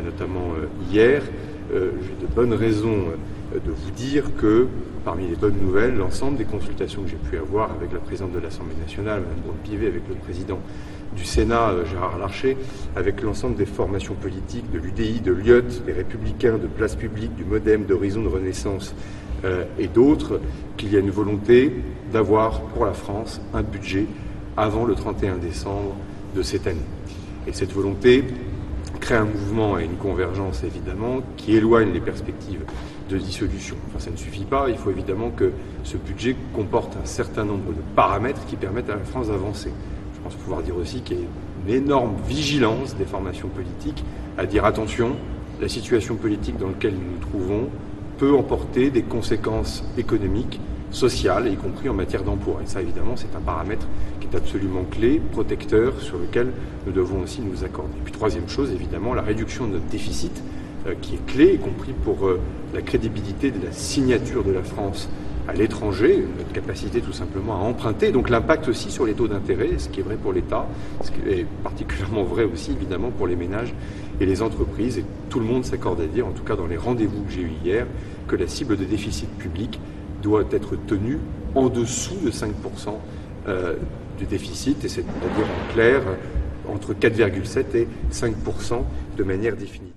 notamment hier, j'ai de bonnes raisons de vous dire que, parmi les bonnes nouvelles, l'ensemble des consultations que j'ai pu avoir avec la présidente de l'Assemblée nationale, Mme Braun-Pivet, avec le président du Sénat, Gérard Larcher, avec l'ensemble des formations politiques, de l'UDI, de l'UIOT, des Républicains, de Place Publique, du MoDem, d'Horizon de Renaissance et d'autres, qu'il y a une volonté d'avoir pour la France un budget avant le 31 décembre de cette année. Et cette volonté crée un mouvement et une convergence, évidemment, qui éloigne les perspectives de dissolution. Enfin, ça ne suffit pas. Il faut évidemment que ce budget comporte un certain nombre de paramètres qui permettent à la France d'avancer. Je pense pouvoir dire aussi qu'il y a une énorme vigilance des formations politiques à dire attention, la situation politique dans laquelle nous nous trouvons peut emporter des conséquences économiques, sociales, y compris en matière d'emploi. Et ça, évidemment, c'est un paramètre qui est absolument clé, protecteur, sur lequel nous devons aussi nous accorder. Et puis, troisième chose, évidemment, la réduction de notre déficit, qui est clé, y compris pour la crédibilité de la signature de la France à l'étranger, notre capacité tout simplement à emprunter, donc l'impact aussi sur les taux d'intérêt, ce qui est vrai pour l'État, ce qui est particulièrement vrai aussi évidemment pour les ménages et les entreprises. Et tout le monde s'accorde à dire, en tout cas dans les rendez-vous que j'ai eus hier, que la cible de déficit public doit être tenue en dessous de 5% du déficit, et c'est-à-dire en clair entre 4,7 et 5% de manière définitive.